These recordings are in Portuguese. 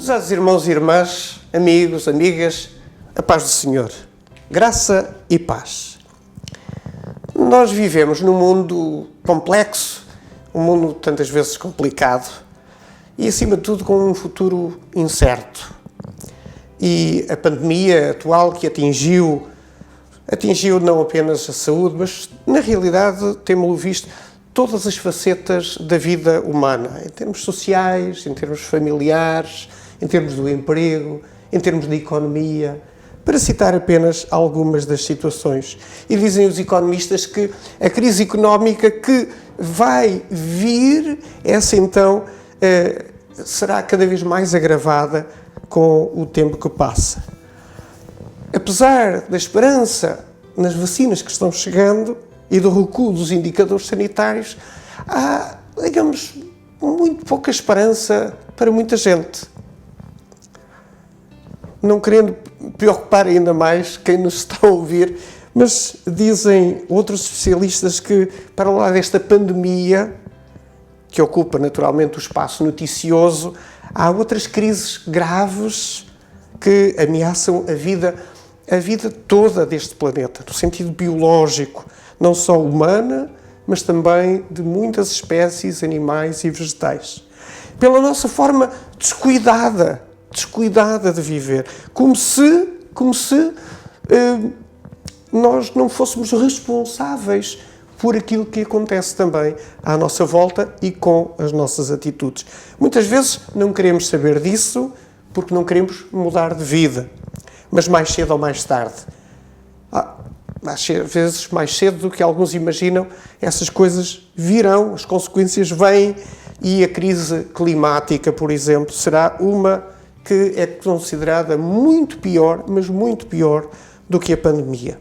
Prezados irmãos e irmãs, amigos, amigas, a paz do Senhor, graça e paz. Nós vivemos num mundo complexo, um mundo tantas vezes complicado e, acima de tudo, com um futuro incerto. E a pandemia atual que atingiu não apenas a saúde, mas, na realidade, temos-lo visto todas as facetas da vida humana, em termos sociais, em termos familiares, em termos do emprego, em termos de economia, para citar apenas algumas das situações. E dizem os economistas que a crise económica que vai vir, essa então será cada vez mais agravada com o tempo que passa. Apesar da esperança nas vacinas que estão chegando e do recuo dos indicadores sanitários, há, digamos, muito pouca esperança para muita gente. Não querendo preocupar ainda mais quem nos está a ouvir, mas dizem outros especialistas que, para lá desta pandemia, que ocupa naturalmente o espaço noticioso, há outras crises graves que ameaçam a vida toda deste planeta, no sentido biológico, não só humana, mas também de muitas espécies, animais e vegetais. Pela nossa forma descuidada de viver, como se nós não fôssemos responsáveis por aquilo que acontece também à nossa volta e com as nossas atitudes. Muitas vezes não queremos saber disso porque não queremos mudar de vida, mas mais cedo ou mais tarde, às vezes mais cedo do que alguns imaginam, essas coisas virão, as consequências vêm, e a crise climática, por exemplo, será uma que é considerada muito pior, mas muito pior do que a pandemia.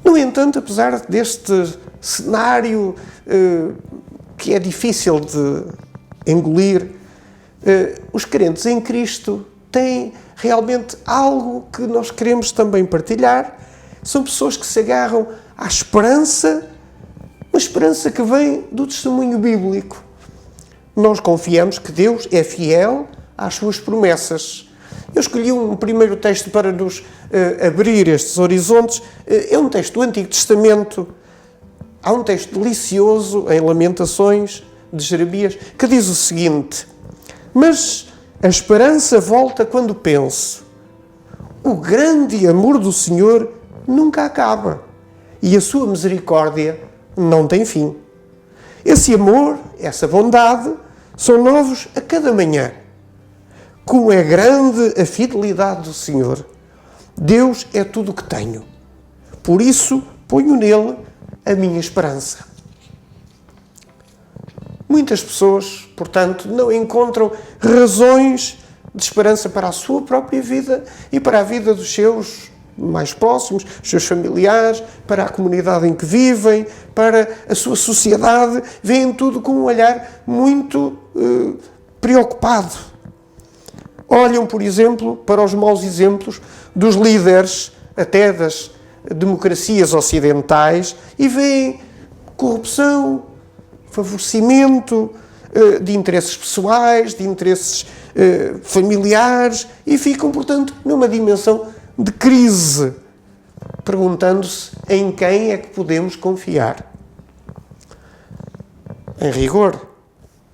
No entanto, apesar deste cenário que é difícil de engolir, os crentes em Cristo têm realmente algo que nós queremos também partilhar. São pessoas que se agarram à esperança, uma esperança que vem do testemunho bíblico. Nós confiamos que Deus é fiel às suas promessas. Eu escolhi um primeiro texto para nos abrir estes horizontes. É um texto do Antigo Testamento. Há um texto delicioso em Lamentações de Jeremias que diz o seguinte: mas a esperança volta quando penso. O grande amor do Senhor nunca acaba e a sua misericórdia não tem fim. Esse amor, essa bondade, são novos a cada manhã. Como é grande a fidelidade do Senhor. Deus é tudo o que tenho. Por isso, ponho nele a minha esperança. Muitas pessoas, portanto, não encontram razões de esperança para a sua própria vida e para a vida dos seus mais próximos, dos seus familiares, para a comunidade em que vivem, para a sua sociedade. Veem tudo com um olhar muito preocupado. Olham, por exemplo, para os maus exemplos dos líderes, até das democracias ocidentais, e veem corrupção, favorecimento de interesses pessoais, de interesses familiares, e ficam, portanto, numa dimensão de crise, perguntando-se em quem é que podemos confiar. Em rigor,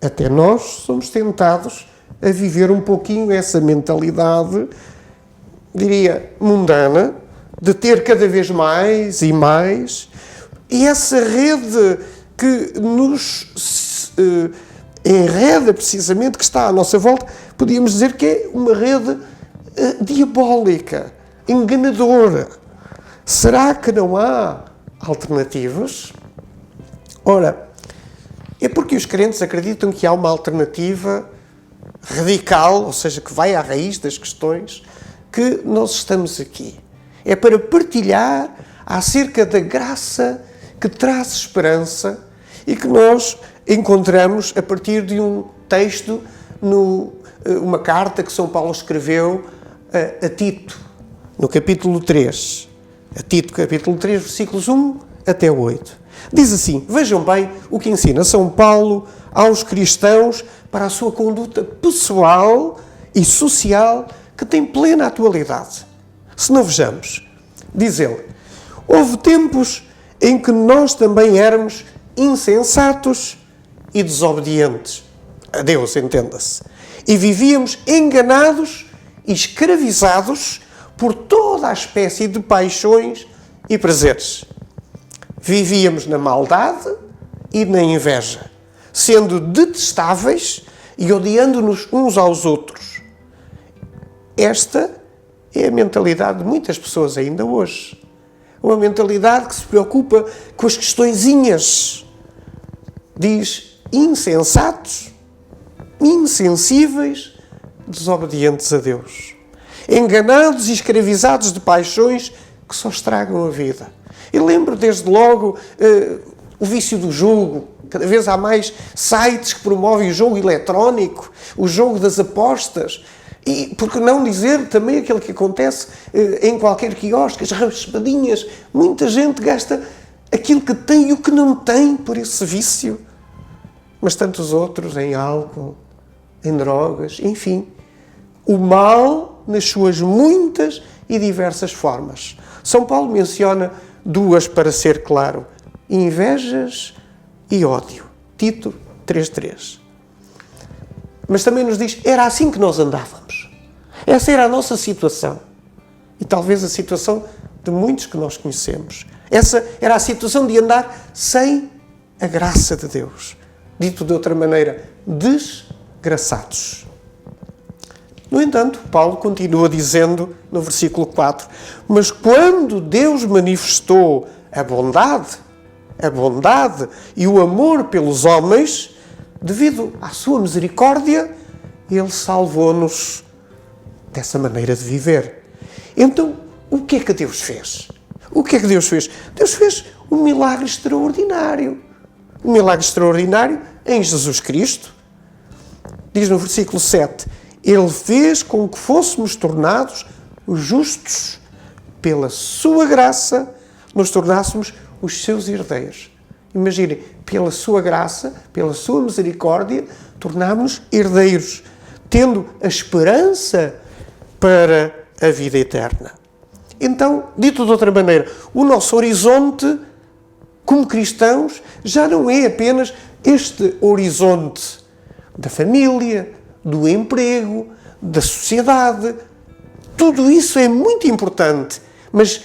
até nós somos tentados a viver um pouquinho essa mentalidade, diria, mundana, de ter cada vez mais e mais, e essa rede que nos enreda precisamente, que está à nossa volta, podíamos dizer que é uma rede diabólica, enganadora. Será que não há alternativas? Ora, é porque os crentes acreditam que há uma alternativa radical, ou seja, que vai à raiz das questões, que nós estamos aqui. É para partilhar acerca da graça que traz esperança e que nós encontramos a partir de um texto, uma carta que São Paulo escreveu a Tito, no capítulo 3. A Tito, capítulo 3, versículos 1 até 8. Diz assim: vejam bem o que ensina São Paulo aos cristãos para a sua conduta pessoal e social que tem plena atualidade. Se não vejamos, diz ele, houve tempos em que nós também éramos insensatos e desobedientes a Deus, entenda-se, e vivíamos enganados e escravizados por toda a espécie de paixões e prazeres. Vivíamos na maldade e na inveja, sendo detestáveis e odiando-nos uns aos outros. Esta é a mentalidade de muitas pessoas ainda hoje. Uma mentalidade que se preocupa com as questõezinhas. Diz insensatos, insensíveis, desobedientes a Deus. Enganados e escravizados de paixões que só estragam a vida. E lembro desde logo o vício do jogo. Cada vez há mais sites que promovem o jogo eletrónico, o jogo das apostas. E, por que não dizer, também aquilo que acontece em qualquer quiosque, as raspadinhas. Muita gente gasta aquilo que tem e o que não tem por esse vício. Mas tantos outros em álcool, em drogas, enfim. O mal nas suas muitas e diversas formas. São Paulo menciona duas para ser claro. Invejas e ódio. Tito 3:3. Mas também nos diz, era assim que nós andávamos. Essa era a nossa situação. E talvez a situação de muitos que nós conhecemos. Essa era a situação de andar sem a graça de Deus. Dito de outra maneira, desgraçados. No entanto, Paulo continua dizendo no versículo 4, mas quando Deus manifestou a bondade e o amor pelos homens, devido à sua misericórdia, Ele salvou-nos dessa maneira de viver. Então, o que é que Deus fez? O que é que Deus fez? Deus fez um milagre extraordinário. Um milagre extraordinário em Jesus Cristo. Diz no versículo 7, Ele fez com que fôssemos tornados justos pela sua graça, nos tornássemos os seus herdeiros. Imaginem, pela sua graça, pela sua misericórdia, tornámos-nos herdeiros, tendo a esperança para a vida eterna. Então, dito de outra maneira, o nosso horizonte, como cristãos, já não é apenas este horizonte da família, do emprego, da sociedade. Tudo isso é muito importante, mas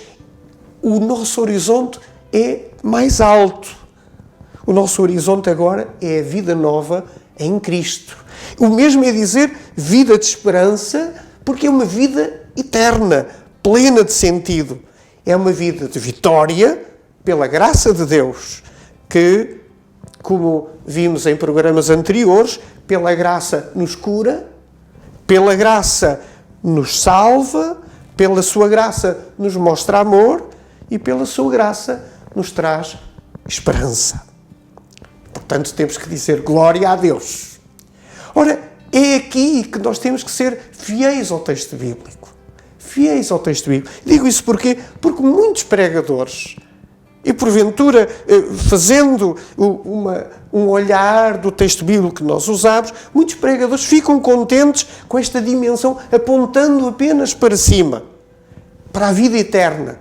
o nosso horizonte é mais alto. O nosso horizonte agora é a vida nova em Cristo. O mesmo é dizer vida de esperança, porque é uma vida eterna, plena de sentido. É uma vida de vitória, pela graça de Deus, que, como vimos em programas anteriores, pela graça nos cura, pela graça nos salva, pela sua graça nos mostra amor e pela sua graça nos traz esperança. Portanto, temos que dizer glória a Deus. Ora, é aqui que nós temos que ser fiéis ao texto bíblico. Fiéis ao texto bíblico. Digo isso porquê? Porque muitos pregadores, e porventura fazendo um olhar do texto bíblico que nós usamos, muitos pregadores ficam contentes com esta dimensão, apontando apenas para cima, para a vida eterna.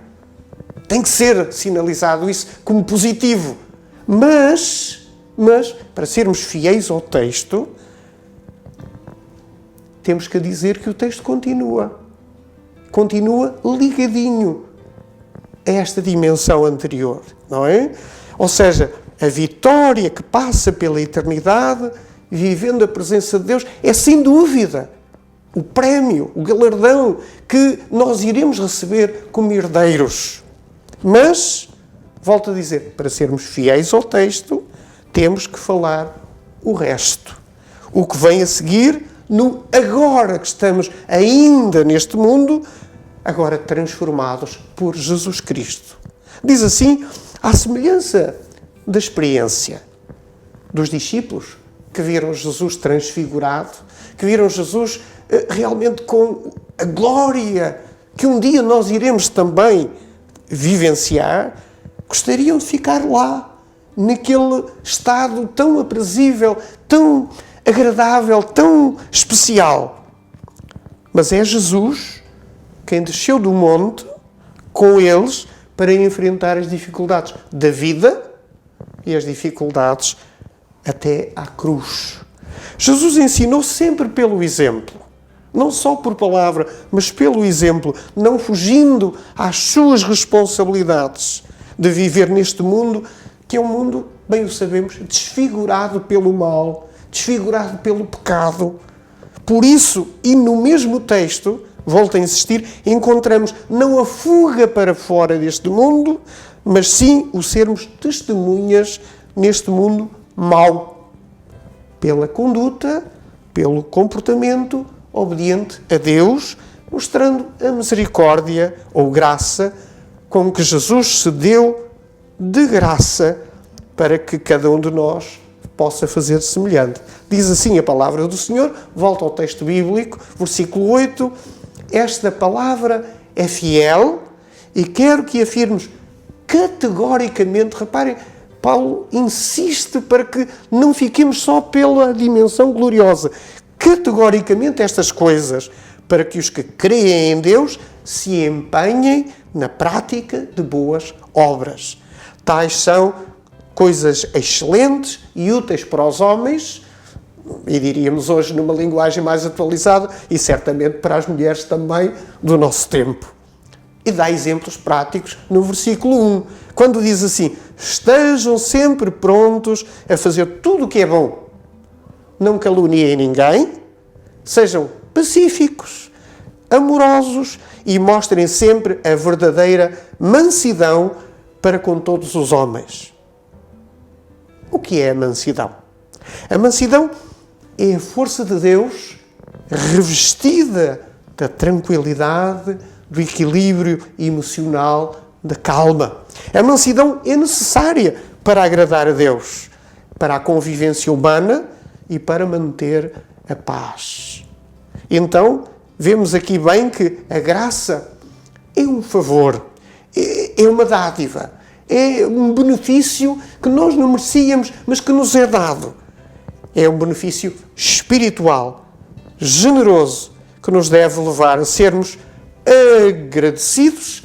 Tem que ser sinalizado isso como positivo. Mas, para sermos fiéis ao texto, temos que dizer que o texto continua ligadinho a esta dimensão anterior, não é? Ou seja, a vitória que passa pela eternidade, vivendo a presença de Deus, é sem dúvida o prémio, o galardão que nós iremos receber como herdeiros. Mas, volto a dizer, para sermos fiéis ao texto, temos que falar o resto. O que vem a seguir, no agora que estamos ainda neste mundo, agora transformados por Jesus Cristo. Diz assim, à semelhança da experiência dos discípulos que viram Jesus transfigurado, que viram Jesus realmente com a glória que um dia nós iremos também vivenciar, gostariam de ficar lá, naquele estado tão aprazível, tão agradável, tão especial. Mas é Jesus quem desceu do monte com eles para enfrentar as dificuldades da vida e as dificuldades até à cruz. Jesus ensinou sempre pelo exemplo, não só por palavra, mas pelo exemplo, não fugindo às suas responsabilidades de viver neste mundo, que é um mundo, bem o sabemos, desfigurado pelo mal, desfigurado pelo pecado. Por isso, e no mesmo texto, volto a insistir, encontramos não a fuga para fora deste mundo, mas sim o sermos testemunhas neste mundo mau, pela conduta, pelo comportamento obediente a Deus, mostrando a misericórdia ou graça com que Jesus se deu de graça para que cada um de nós possa fazer semelhante. Diz assim a palavra do Senhor, volta ao texto bíblico, versículo 8, esta palavra é fiel e quero que afirmes categoricamente, reparem, Paulo insiste para que não fiquemos só pela dimensão gloriosa, categoricamente estas coisas, para que os que creem em Deus se empenhem na prática de boas obras. Tais são coisas excelentes e úteis para os homens, e diríamos hoje numa linguagem mais atualizada, e certamente para as mulheres também do nosso tempo. E dá exemplos práticos no versículo 1, quando diz assim, estejam sempre prontos a fazer tudo o que é bom. Não caluniem ninguém, sejam pacíficos, amorosos e mostrem sempre a verdadeira mansidão para com todos os homens. O que é a mansidão? A mansidão é a força de Deus revestida da tranquilidade, do equilíbrio emocional, da calma. A mansidão é necessária para agradar a Deus, para a convivência humana e para manter a paz. Então, vemos aqui bem que a graça é um favor, é uma dádiva, é um benefício que nós não merecíamos, mas que nos é dado. É um benefício espiritual, generoso, que nos deve levar a sermos agradecidos,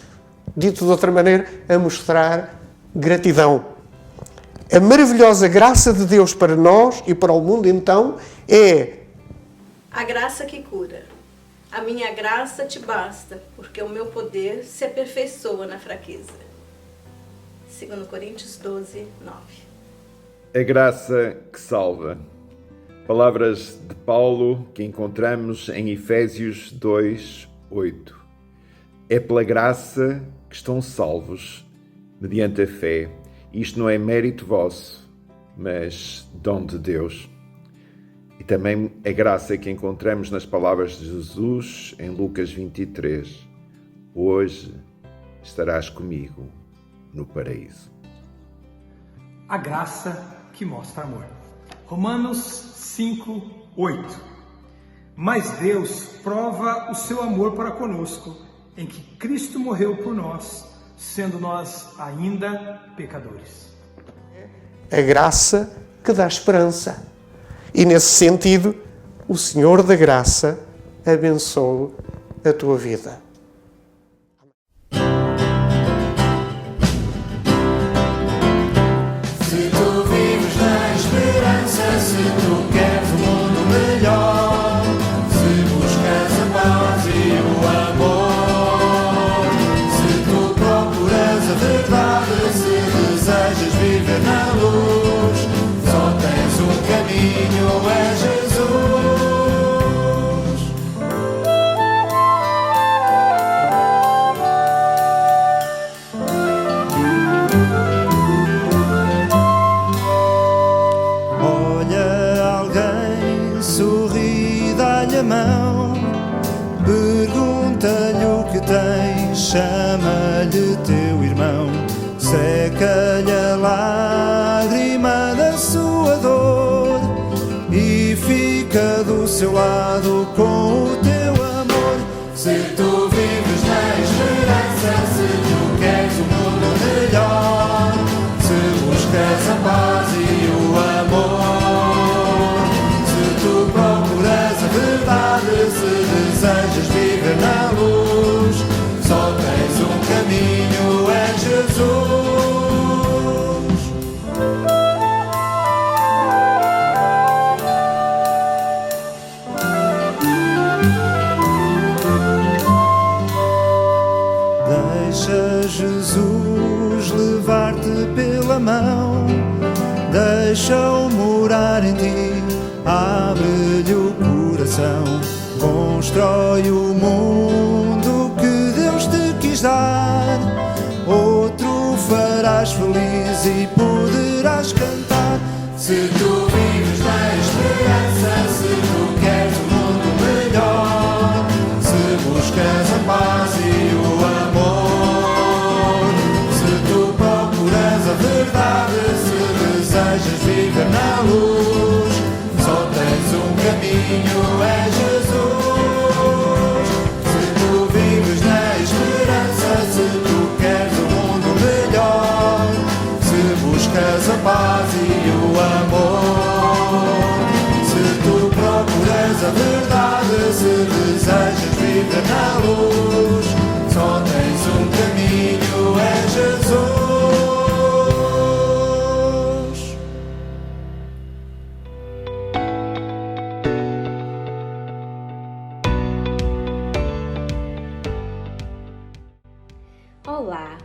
dito de outra maneira, a mostrar gratidão. A maravilhosa graça de Deus para nós e para o mundo, então, é a graça que cura. A minha graça te basta, porque o meu poder se aperfeiçoa na fraqueza. 2 Coríntios 12, 9. A graça que salva. Palavras de Paulo que encontramos em Efésios 2, 8. É pela graça que estão salvos, mediante a fé. Isto não é mérito vosso, mas dom de Deus. E também a graça que encontramos nas palavras de Jesus em Lucas 23. Hoje estarás comigo no paraíso. A graça que mostra amor. Romanos 5, 8. Mas Deus prova o seu amor para conosco, em que Cristo morreu por nós, sendo nós ainda pecadores. a graça que dá esperança. E nesse sentido, o Senhor da Graça abençoe a tua vida. Se tu vives na esperança, se tu queres um mundo melhor, se buscas a paz e o amor, se tu procuras a verdade, se desejas viver na luz, só tens um caminho, é Jesus. Olha alguém, sorri, dá-lhe a mão, pergunta-lhe o que tens, chama-lhe teu irmão, seca-lhe a lágrima da sua dor e fica do seu lado com o teu amor. Se tu vives na esperança, se tu queres um mundo melhor, se buscas a paz e o amor, se tu procuras a verdade, se desejas Deixa Jesus levar-te pela mão, deixa-o morar em ti, abre-lhe o coração, constrói o mundo que Deus te quis dar, outro farás feliz e poderás cantar. Se tu vives na esperança, se tu queres um mundo melhor, se buscas a paz e o amor, se tu procuras a verdade, se desejas viver na luz, só tens um caminho, é Jesus. Se tu vives na esperança, se tu queres um mundo melhor, se buscas a paz e o amor, se tu procuras a verdade, se desejas viver na luz, só tens um caminho, é Jesus. Olá,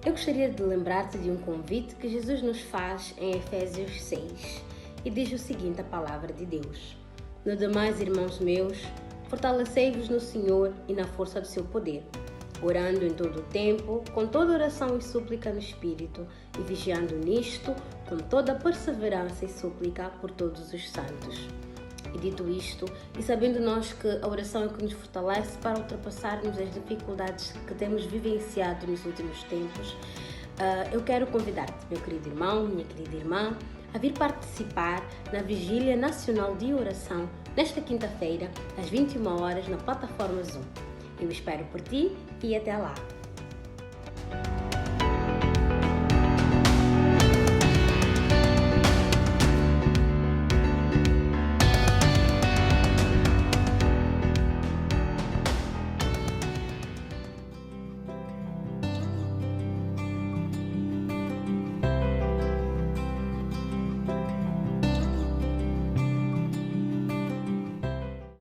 eu gostaria de lembrar-te de um convite que Jesus nos faz em Efésios 6 e diz o seguinte: a palavra de Deus: no demais, irmãos meus, fortalecei-vos no Senhor e na força do seu poder, orando em todo o tempo, com toda oração e súplica no Espírito, e vigiando nisto, com toda perseverança e súplica por todos os santos. E dito isto, e sabendo nós que a oração é que nos fortalece para ultrapassarmos as dificuldades que temos vivenciado nos últimos tempos, eu quero convidar-te, meu querido irmão, minha querida irmã, a vir participar na Vigília Nacional de Oração nesta quinta-feira, às 21 horas, na plataforma Zoom. Eu espero por ti e até lá!